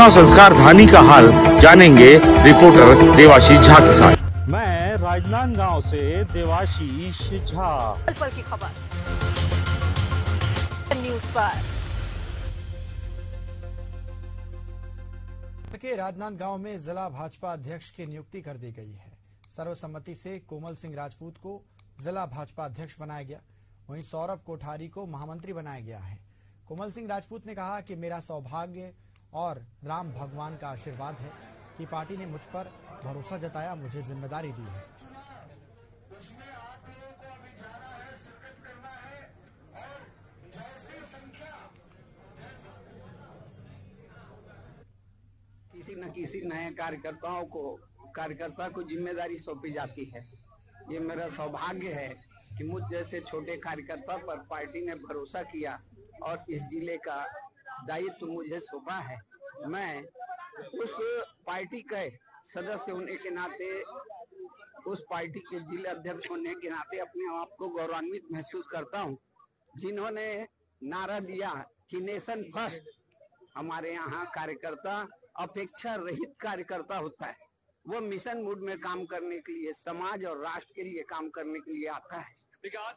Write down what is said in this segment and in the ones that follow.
राजनांदगांव संस्कार धानी का हाल जानेंगे रिपोर्टर देवाशीष झा के साथ। मैं राजनांदगांव से देवाशीष झा। पल की खबर न्यूज पर। के राजनांदगांव में जिला भाजपा अध्यक्ष की नियुक्ति कर दी गई है। सर्वसम्मति से कोमल सिंह राजपूत को जिला भाजपा अध्यक्ष बनाया गया। वहीं सौरभ कोठारी को महामंत्री बनाया गया है। कोमल सिंह राजपूत ने कहा कि मेरा सौभाग्य और राम भगवान का आशीर्वाद है कि पार्टी ने मुझ पर भरोसा जताया, मुझे जिम्मेदारी दी है। किसी न किसी नए कार्यकर्ता को जिम्मेदारी सौंपी जाती है। ये मेरा सौभाग्य है कि मुझ जैसे छोटे कार्यकर्ता पर पार्टी ने भरोसा किया और इस जिले का दायित्व मुझे सौंपा है। मैं उस पार्टी के सदस्य होने के नाते, उस पार्टी के जिला अध्यक्ष होने के नाते अपने आप को गौरवान्वित महसूस करता हूं, जिन्होंने नारा दिया कि नेशन फर्स्ट। हमारे यहाँ कार्यकर्ता अपेक्षा रहित कार्यकर्ता होता है। वो मिशन मूड में काम करने के लिए, समाज और राष्ट्र के लिए काम करने के लिए आता है। देखिए, आज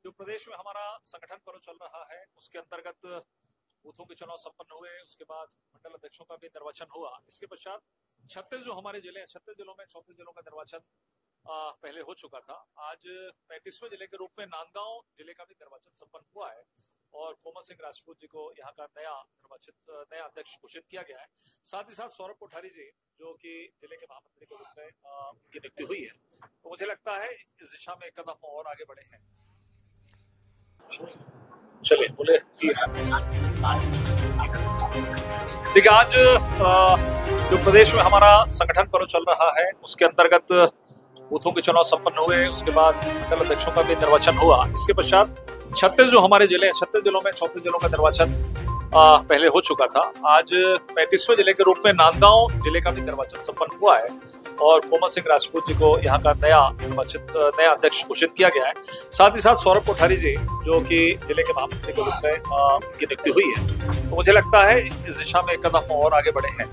जो प्रदेश में हमारा संगठन पर्व चल रहा है, उसके अंतर्गत बूथों के चुनाव संपन्न हुए। उसके बाद मंडल अध्यक्षों का भी निर्वाचन हुआ। इसके पश्चात 36 जो हमारे जिले हैं, 36 जिलों में 34 जिलों का निर्वाचन पहले हो चुका था। आज 35वें जिले के रूप में नांदगांव जिले का भी निर्वाचन संपन्न हुआ है और कोमल सिंह राजपूत जी को यहाँ का नया अध्यक्ष घोषित किया गया है। साथ ही साथ सौरभ कोठारी जी, जो कि जिले के महामंत्री के रूप में उनकी नियुक्ति हुई है। तो मुझे लगता है इस दिशा में एक कदम और आगे बढ़े हैं। चलिए बोले। देखिए, आज जो प्रदेश में हमारा संगठन पर्व चल रहा है, उसके अंतर्गत बूथों के चुनाव संपन्न हुए। उसके बाद मंडल अध्यक्षों का भी निर्वाचन हुआ। इसके पश्चात 36 जो हमारे जिले हैं, 36 जिलों में 34 जिलों का निर्वाचन पहले हो चुका था। आज 35वें जिले के रूप में नांदगांव जिले का भी निर्वाचन संपन्न हुआ है और कोमल सिंह राजपूत जी को यहाँ का नया अध्यक्ष घोषित किया गया है। साथ ही साथ सौरभ कोठारी जी, जो कि जिले के महामंत्री के रूप में उनकी नियुक्ति हुई है। तो मुझे लगता है इस दिशा में एक कदम और आगे बढ़े हैं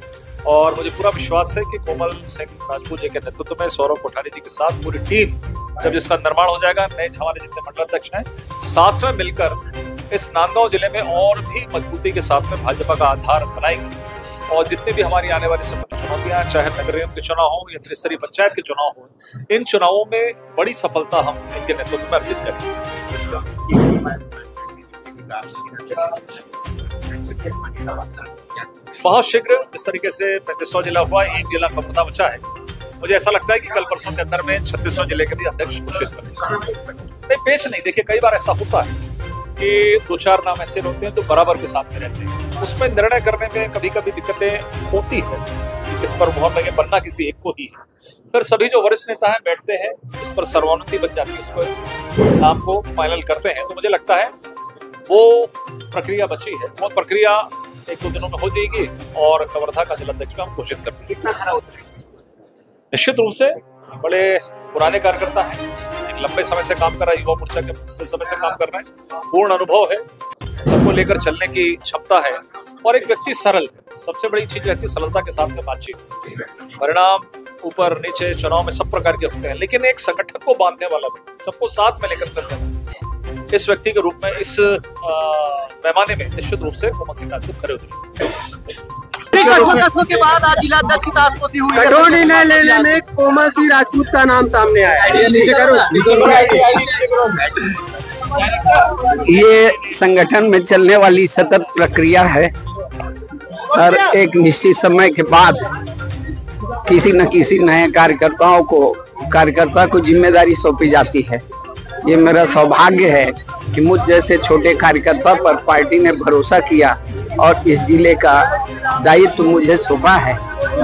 और मुझे पूरा विश्वास है कि कोमल सिंह राजपूत जी के नेतृत्व में सौरभ कोठारी जी के साथ पूरी टीम, जब इसका निर्माण हो जाएगा, नए हमारे जितने मंडल अध्यक्ष हैं, साथ में मिलकर इस नांदगांव जिले में और भी मजबूती के साथ में भाजपा का आधार बनाएंगे। और जितने भी हमारी आने वाली संबंधित चुनौतियां, चाहे नगर निगम के चुनाव हो या त्रिस्तरीय पंचायत के चुनाव हो, इन चुनावों में बड़ी सफलता हम इनके नेतृत्व में अर्जित करेंगे। बहुत शीघ्र इस तरीके से 35वां जिला हुआ, एक जिला कम पता बचा है। मुझे ऐसा लगता है कि कल परसों के अंदर में 36वें जिले के भी अध्यक्ष घोषित करेंगे। नहीं, पेच नहीं। देखिए, कई बार ऐसा होता है कि 2-4 नाम ऐसे होते हैं जो बराबर के साथ में रहते हैं। उसमें निर्णय करने में कभी कभी दिक्कतें होती है कि किस पर मोहर लगे, बनना किसी एक को ही है। फिर सभी जो वरिष्ठ नेता हैं बैठते हैं, इस पर सर्वानुमति बन जाती है, उसको नाम को फाइनल करते हैं। तो मुझे लगता है वो प्रक्रिया बची है, वो प्रक्रिया 1-2 दिनों में हो जाएगी और कवर्धा का जिलाध्यक्ष हम घोषित कर देंगे। कितना खरा होता है? निश्चित रूप से बड़े पुराने कार्यकर्ता हैं, एक लंबे समय से काम कर रहा है, युवा मोर्चा के समय से काम कर रहे हैं, पूर्ण अनुभव है, सबको लेकर चलने की क्षमता है और एक व्यक्ति सरल है। सबसे बड़ी चीज रहती है सरलता के साथ में बातचीत। परिणाम ऊपर नीचे चुनाव में सब प्रकार के होते हैं, लेकिन एक संगठन को बांधने वाला व्यक्ति, सबको साथ में लेकर चलने वाला, इस व्यक्ति के रूप में इस पैमाने में निश्चित रूप से कोमल सिंह राजपूत खड़े उतरे। के बाद आज जिलाध्यक्ष की ताशपोती हुई। कटौती न लेने में कोमल सिंह राजपूत का नाम सामने आया। ये संगठन में चलने वाली सतत प्रक्रिया है। हर एक निश्चित समय के बाद किसी न किसी नए कार्यकर्ता को जिम्मेदारी सौंपी जाती है। ये मेरा सौभाग्य है कि मुझ जैसे छोटे कार्यकर्ता पर पार्टी ने भरोसा किया और इस जिले का दायित्व मुझे सौंपा है।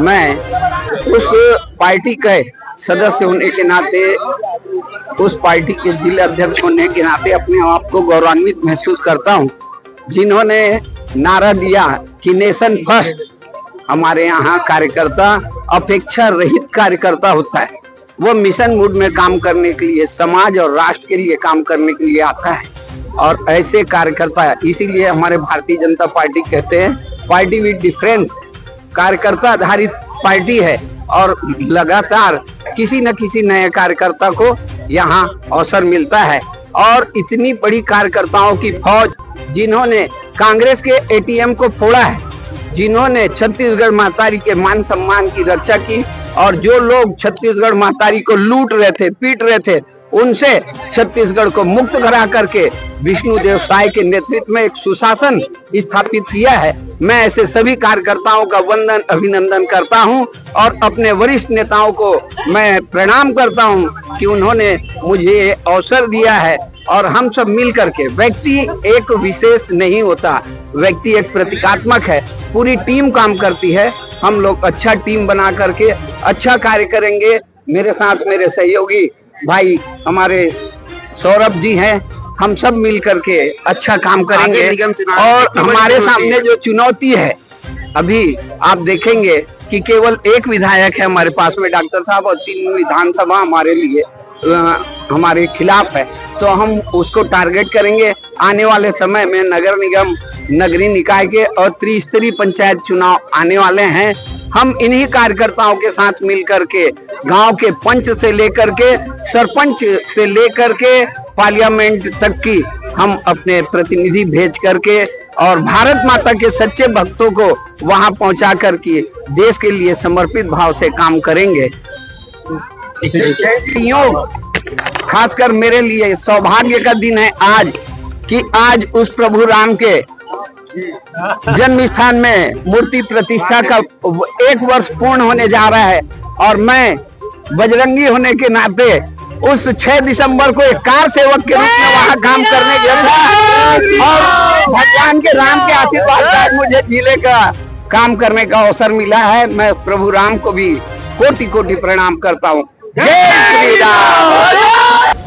मैं उस पार्टी के सदस्य होने के नाते, उस पार्टी के जिला अध्यक्ष होने के नाते अपने आप को गौरवान्वित महसूस करता हूं, जिन्होंने नारा दिया कि नेशन फर्स्ट। हमारे यहाँ कार्यकर्ता अपेक्षा रहित कार्यकर्ता होता है। वो मिशन मूड में काम करने के लिए, समाज और राष्ट्र के लिए काम करने के लिए आता है। और ऐसे कार्यकर्ता, इसीलिए हमारे भारतीय जनता पार्टी कहते हैं पार्टी विद डिफरेंस कार्यकर्ता आधारित पार्टी है और लगातार किसी न किसी नए कार्यकर्ता को यहाँ अवसर मिलता है। और इतनी बड़ी कार्यकर्ताओं की फौज जिन्होंने कांग्रेस के एटीएम को फोड़ा है, जिन्होंने छत्तीसगढ़ महतारी के मान सम्मान की रक्षा की, और जो लोग छत्तीसगढ़ महतारी को लूट रहे थे, पीट रहे थे, उनसे छत्तीसगढ़ को मुक्त करा करके विष्णुदेव साय के नेतृत्व में एक सुशासन स्थापित किया है। मैं ऐसे सभी कार्यकर्ताओं का वंदन अभिनंदन करता हूं और अपने वरिष्ठ नेताओं को मैं प्रणाम करता हूं कि उन्होंने मुझे अवसर दिया है। और हम सब मिल करके, व्यक्ति एक विशेष नहीं होता, व्यक्ति एक प्रतीकात्मक है, पूरी टीम काम करती है। हम लोग अच्छा टीम बना करके अच्छा कार्य करेंगे। मेरे साथ मेरे सहयोगी भाई हमारे सौरभ जी हैं, हम सब मिल करके अच्छा काम करेंगे। और हमारे सामने जो चुनौती है, अभी आप देखेंगे कि केवल एक विधायक है हमारे पास में डॉक्टर साहब, और 3 विधानसभा हमारे लिए हमारे खिलाफ है, तो हम उसको टारगेट करेंगे। आने वाले समय में नगर निगम, नगरीय निकाय के और त्रिस्तरीय पंचायत चुनाव आने वाले हैं। हम इन्हीं कार्यकर्ताओं के साथ मिलकर के गांव के पंच से लेकर के सरपंच से लेकर के पार्लियामेंट तक की हम अपने प्रतिनिधि भेज करके और भारत माता के सच्चे भक्तों को वहां पहुंचा करके देश के लिए समर्पित भाव से काम करेंगे। खासकर मेरे लिए सौभाग्य का दिन है आज, कि आज उस प्रभु राम के जन्म स्थान में मूर्ति प्रतिष्ठा का 1 वर्ष पूर्ण होने जा रहा है। और मैं बजरंगी होने के नाते उस 6 दिसंबर को एक कार सेवक के रूप में वहां काम करने गया था, और भगवान के राम के आशीर्वाद से मुझे जिले का काम करने का अवसर मिला है। मैं प्रभु राम को भी कोटि कोटि प्रणाम करता हूँ। जय श्री राम।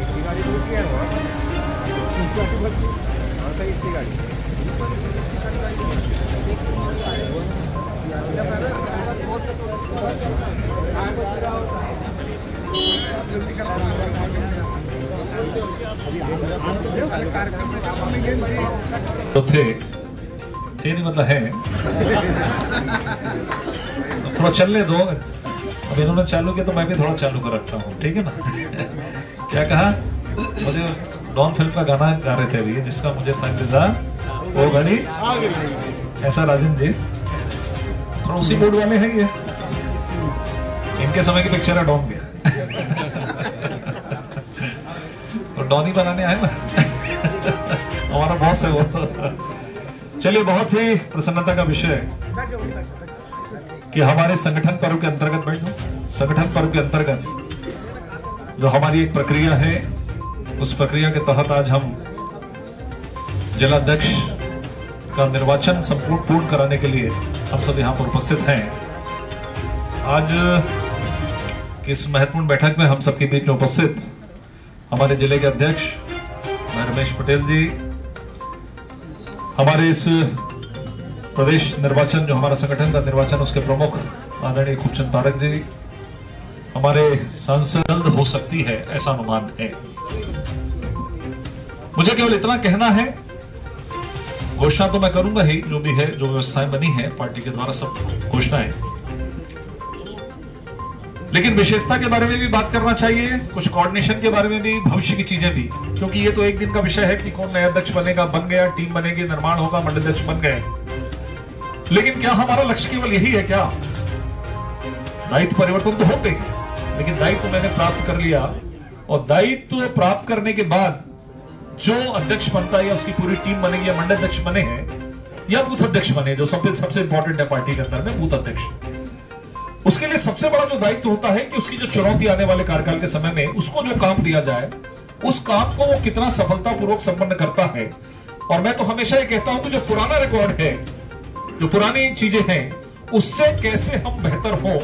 तो थे नहीं, मतलब है थोड़ा चलने दो। अब इन्होंने चालू किया तो मैं भी थोड़ा चालू कर रखता हूँ, ठीक है ना। क्या कहा, मुझे डॉन फिल्म का गाना गा रहे थे अभी, जिसका मुझे था इंतजार, वो गाड़ी ऐसा राजन जी थोड़ा उसी मूड वाले हैं ये, इनके समय की पिक्चर है डॉन की। तो डॉन ही बनाने आए ना। हमारा बॉस है वो। चलिए, बहुत ही प्रसन्नता का विषय है कि हमारे संगठन पर्व के अंतर्गत संगठन पर्व के अंतर्गत जो हमारी एक प्रक्रिया है, उस प्रक्रिया के तहत आज हम जिलाध्यक्ष का निर्वाचन संपूर्ण पूर्ण कराने के लिए हम सब यहाँ पर उपस्थित हैं। आज की इस महत्वपूर्ण बैठक में हम सबके बीच में उपस्थित हमारे जिले के अध्यक्ष रमेश पटेल जी, हमारे इस प्रदेश निर्वाचन जो हमारा संगठन का निर्वाचन उसके प्रमुख आदरणीय खूबचंद पारक जी, हमारे सांसद हो सकती है ऐसा अनुमान है। मुझे केवल इतना कहना है, घोषणा तो मैं करूंगा ही, जो भी है, जो व्यवस्थाएं बनी है पार्टी के द्वारा सब घोषणाएं, लेकिन विशेषता के बारे में भी बात करना चाहिए, कुछ कोऑर्डिनेशन के बारे में भी, भविष्य की चीजें भी, क्योंकि ये तो एक दिन का विषय है कि कौन नया अध्यक्ष बनेगा, बन गया, टीम बनेगी, निर्माण होगा, मंडल अध्यक्ष बन गए। लेकिन क्या हमारा लक्ष्य केवल यही है क्या? दायित्व परिवर्तन तो होते हैं, लेकिन दायित्व मैंने प्राप्त कर लिया, और दायित्व प्राप्त करने के बाद जो अध्यक्ष बनता है या उसकी पूरी टीम बनेगी या मंडल अध्यक्ष बने हैं या बूथ अध्यक्ष बने, जो सबसे इंपॉर्टेंट है पार्टी के अंदर में, बूथ अध्यक्ष, उसके लिए सबसे बड़ा जो दायित्व होता है कि उसकी जो चुनौती आने वाले कार्यकाल के समय में उसको जो काम दिया जाए, उस काम को वो कितना सफलतापूर्वक संपन्न करता है। और मैं तो हमेशा ये कहता हूं कि जो पुराना रिकॉर्ड है, जो पुरानी चीजें हैं, उससे कैसे हम बेहतर हो,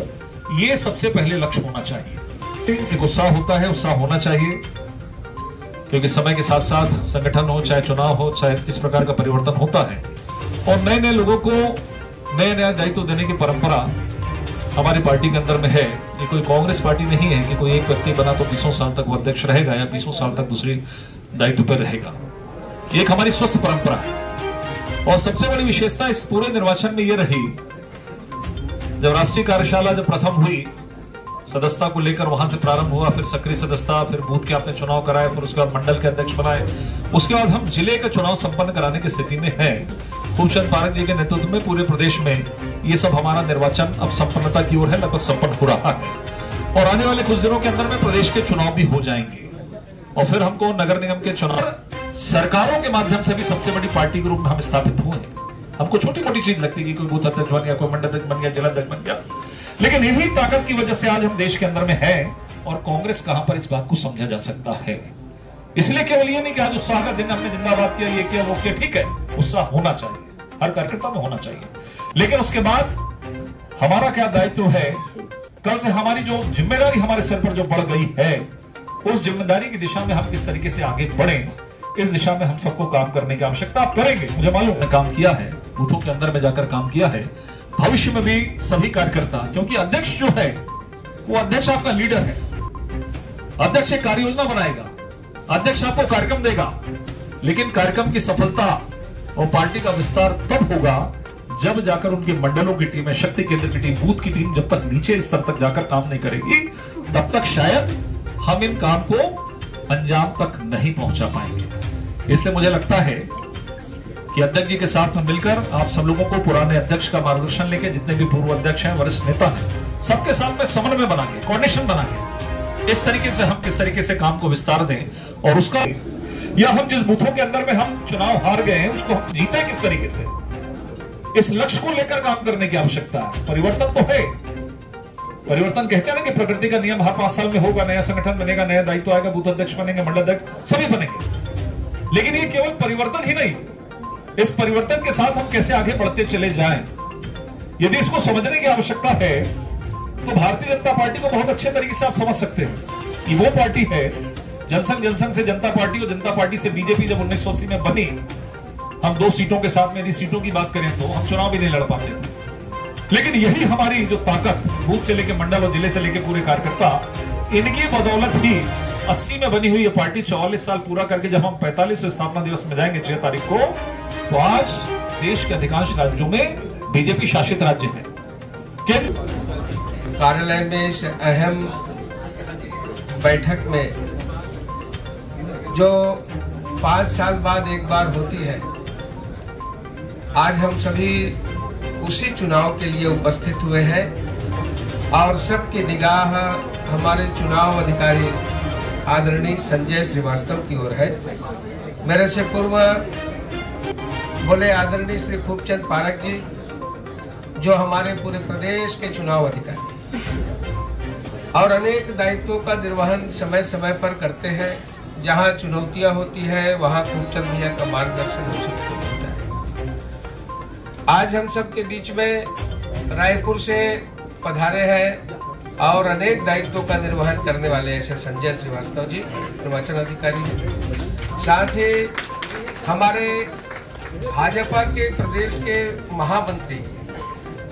ये सबसे पहले लक्ष्य होना चाहिए। एक उत्साह होता है, उत्साह होना चाहिए, क्योंकि समय के साथ साथ संगठन हो, चाहे चुनाव हो, चाहे इस प्रकार का परिवर्तन होता है, और नए नए लोगों को नया नया दायित्व देने की परंपरा हमारी पार्टी के अंदर में है। ये कोई कांग्रेस पार्टी नहीं है कि कोई एक व्यक्ति बना तो 20 साल तक वो अध्यक्ष रहेगा या 20 साल तक दूसरी दायित्व पर रहेगा। ये एक हमारी स्वस्थ परंपरा है। और सबसे बड़ी विशेषता इस पूरे निर्वाचन में यह रही, जब राष्ट्रीय कार्यशाला जब प्रथम हुई, सदस्यता को लेकर वहां से प्रारंभ हुआ, फिर सक्रिय सदस्यता, फिर बूथ के आपने चुनाव कराए, फिर उसके बाद मंडल के अध्यक्ष बनाए, उसके बाद हम जिले का चुनाव संपन्न कराने की स्थिति में हैं। खूबचंद पारक जी के नेतृत्व में पूरे प्रदेश में ये सब हमारा निर्वाचन अब संपन्नता की ओर है, लगभग संपन्न हो रहा है और आने वाले कुछ दिनों के अंदर में प्रदेश के चुनाव भी हो जाएंगे और फिर हमको नगर निगम के चुनाव सरकारों के माध्यम से भी सबसे बड़ी पार्टी के रूप में हम स्थापित हुए। हमको छोटी मोटी चीज लगती है कि कोई बूथ अध्यक्ष बन गया, कोई मंडल अध्यक्ष बन गया, जिला अध्यक्ष बन गया, लेकिन इन्हीं ताकत की वजह से आज हम देश के अंदर में है और कांग्रेस कहां पर इस बात को समझा जा सकता है। इसलिए केवल ये नहीं कि आज उत्साह का दिन हमने जिंदाबाद किया, ये किया, वो किया, ठीक है, उत्साह होना चाहिए, हर कार्यकर्ता में होना चाहिए, लेकिन उसके बाद हमारा क्या दायित्व है, कल से हमारी जो जिम्मेदारी हमारे सर पर जो बढ़ गई है, उस जिम्मेदारी की दिशा में हम किस तरीके से आगे बढ़ें, इस दिशा में हम सबको काम करने की आवश्यकता करेंगे। मुझे मालूम है काम किया है, बूथों के अंदर में जाकर काम किया है, भविष्य में भी सभी कार्यकर्ता, क्योंकि अध्यक्ष जो है वो अध्यक्ष आपका लीडर है, अध्यक्ष एक कार्य योजना बनाएगा, अध्यक्ष आपको कार्यक्रम देगा, लेकिन कार्यक्रम की सफलता और पार्टी का विस्तार तब होगा जब जाकर उनके मंडलों की टीम, शक्ति केंद्र की टीम, बूथ की टीम जब तक नीचे स्तर तक जाकर काम नहीं करेगी, तब तक शायद हम इन काम को अंजाम तक नहीं पहुंचा पाएंगे। इसलिए मुझे लगता है कि अध्यक्ष जी के साथ में मिलकर आप सब लोगों को पुराने अध्यक्ष का मार्गदर्शन लेके, जितने भी पूर्व अध्यक्ष हैं, वरिष्ठ नेता हैं, सबके साथ में समन्वय बना के, कोऑर्डिनेशन बना के, इस तरीके से हम किस तरीके से काम को विस्तार दें और उसका, या हम जिस बूथों के अंदर में हम चुनाव हार गए हैं उसको हम जीते किस तरीके से, इस लक्ष्य को लेकर काम करने की आवश्यकता है। परिवर्तन तो है, परिवर्तन कहते हैं ना कि प्रकृति का नियम हर 5 साल में होगा, नया संगठन बनेगा, नया दायित्व आएगा, बूथ अध्यक्ष बनेंगे, मंडल अध्यक्ष सभी बनेंगे, लेकिन ये केवल परिवर्तन ही नहीं, इस परिवर्तन के साथ हम कैसे आगे बढ़ते चले जाएं, यदि इसको समझने की आवश्यकता है तो भारतीय जनता पार्टी को बहुत अच्छे तरीके से आप समझ सकते हैं कि वो पार्टी है, जनसंघ से जनता पार्टी और जनता पार्टी से बीजेपी जब 1980 में बनी, हम 2 सीटों के साथ में, यदि सीटों की बात करें तो हम चुनाव भी नहीं लड़ पाते थे, लेकिन यही हमारी जो ताकत, बूथ से लेकर मंडल और जिले से लेकर पूरे कार्यकर्ता, इनकी बदौलत ही 80 में बनी हुई ये पार्टी 44 साल पूरा करके जब हम 45वें स्थापना दिवस में जाएंगे 6 तारीख को, तो आज देश के अधिकांश राज्यों में बीजेपी शासित राज्य है। कार्यालय में इस अहम बैठक में जो 5 साल बाद एक बार होती है, आज हम सभी उसी चुनाव के लिए उपस्थित हुए हैं और सबकी निगाह हमारे चुनाव अधिकारी आदरणीय संजय श्रीवास्तव की ओर है। मेरे से पूर्व बोले आदरणीय श्री खूबचंद पारक जी, जो हमारे पूरे प्रदेश के चुनाव अधिकारी और अनेक दायित्वों का निर्वहन समय समय पर करते हैं। जहां चुनौतियां होती है वहां खूबचंद भैया का मार्गदर्शन उचित होता है। आज हम सब के बीच में रायपुर से पधारे हैं और अनेक दायित्वों का निर्वहन करने वाले ऐसे संजय श्रीवास्तव जी निर्वाचन अधिकारी हैं। साथ ही हमारे भाजपा के प्रदेश के महामंत्री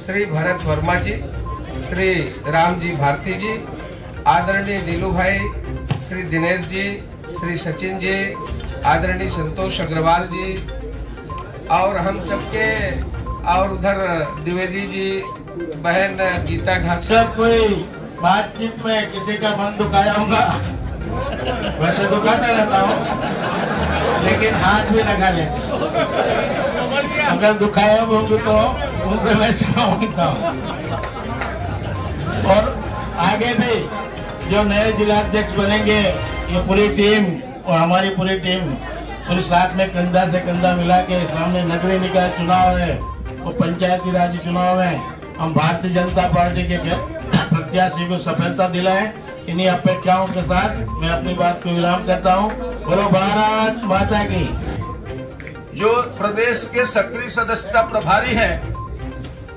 श्री भरत वर्मा जी, श्री राम जी भारती जी, आदरणीय नीलू भाई, श्री दिनेश जी, श्री सचिन जी, आदरणीय संतोष अग्रवाल जी और हम सबके, और उधर द्विवेदी जी, बहन गीता घास। कोई बातचीत में किसी का मन दुखाया होगा, वैसे दुखाता रहता हूँ लेकिन हाथ भी लगा ले, अगर दुखाया होंगे तो उनसे मैं मांगता हूँ। और आगे भी जो नए जिलाध्यक्ष बनेंगे, ये पूरी टीम और हमारी पूरी टीम पूरी साथ में कंधा से कंधा मिला के, सामने नगरीय निकाय चुनाव है और पंचायती राज चुनाव है, हम भारतीय जनता पार्टी के प्रत्याशी को सफलता दिलाएं। इन्हीं अपेक्षाओं के साथ मैं अपनी बात को विराम करता हूं। बोलो भारत माता की। जो प्रदेश के सक्रिय सदस्यता प्रभारी हैं,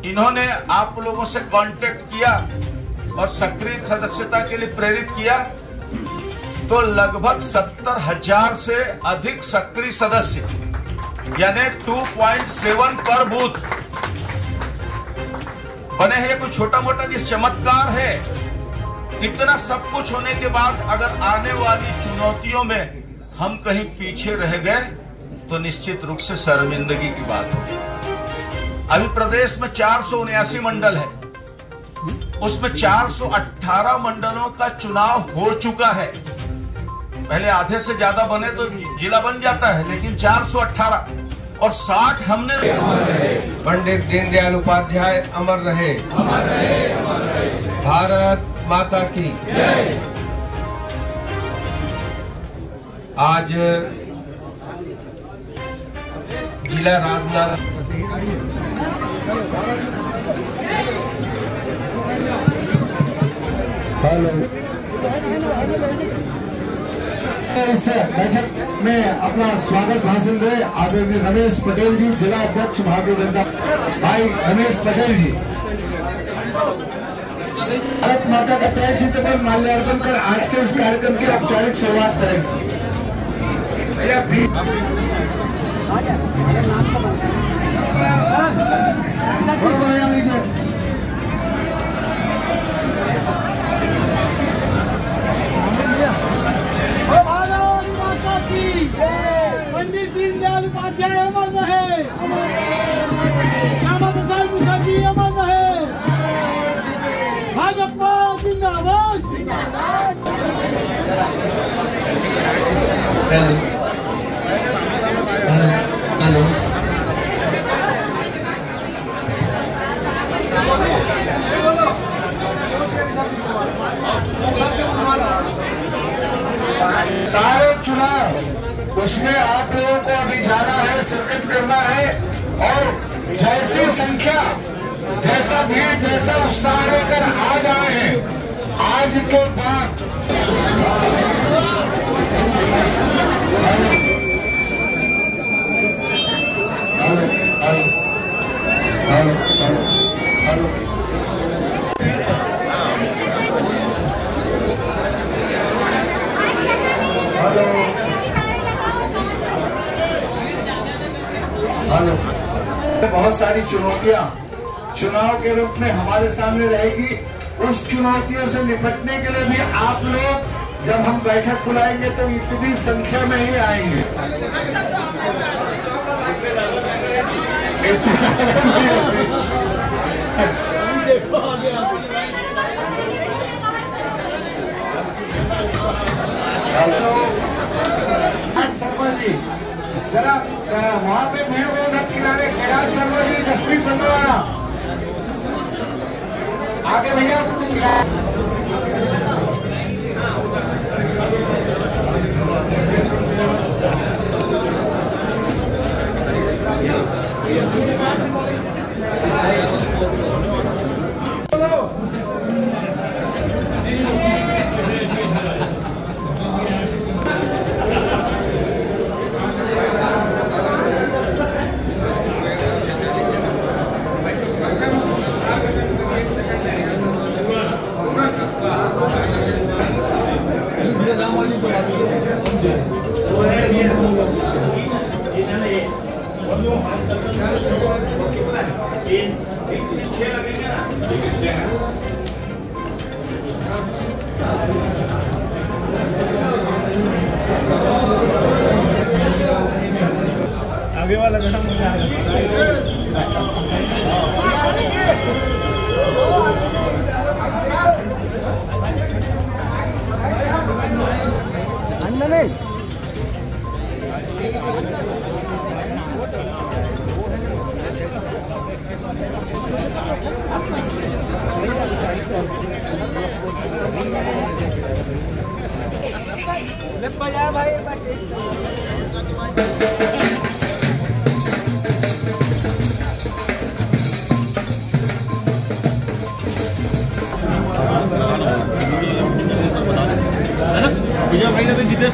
इन्होंने आप लोगों से कांटेक्ट किया और सक्रिय सदस्यता के लिए प्रेरित किया, तो लगभग 70,000 से अधिक सक्रिय सदस्य यानी 2.7 पर बूथ बने हैं। कोई छोटा मोटा ये चमत्कार है। इतना सब कुछ होने के बाद अगर आने वाली चुनौतियों में हम कहीं पीछे रह गए तो निश्चित रूप से शर्मिंदगी की बात होगी। अभी प्रदेश में 479 मंडल है, उसमें 418 मंडलों का चुनाव हो चुका है। पहले आधे से ज्यादा बने तो जिला बन जाता है, लेकिन 418 और 60 हमने। पंडित दीनदयाल उपाध्याय अमर रहे, भारत माता की जय। आज जिला राजनांदगांव इस बैठक में अपना स्वागत भाषण दे आदरणीय रमेश पटेल जी, जिला अध्यक्ष भारतीय जनता भाई रमेश पटेल जी। भारत माता का तय चित्र पर माल्यार्पण कर आज के इस कार्यक्रम की औपचारिक शुरुआत करेंगे। पंडित दीनदयाल उपाध्याय अमर रहे, श्यामा प्रसाद मुखर्जी अमर रहे, भाजपा जिंदाबाद। हेलो सारे चुनाव उसमें आप लोगों को अभी जाना है, शिरकत करना है और जैसी संख्या, जैसा भीड़, जैसा उत्साह लेकर आज आए हैं, आज के बाद बहुत सारी चुनौतियां चुनाव के रूप में हमारे सामने रहेगी। उस चुनौतियों से निपटने के लिए भी आप लोग जब हम बैठक बुलाएंगे तो इतनी संख्या में ही आएंगे। शर्मा जी जरा वहाँ पे भीड़ को उधर किनारे, कैलाश शर्मा जी, जसप्रीत बंदवाना आगे भैया। आगे वाला घटा मुझे भाई ने जितने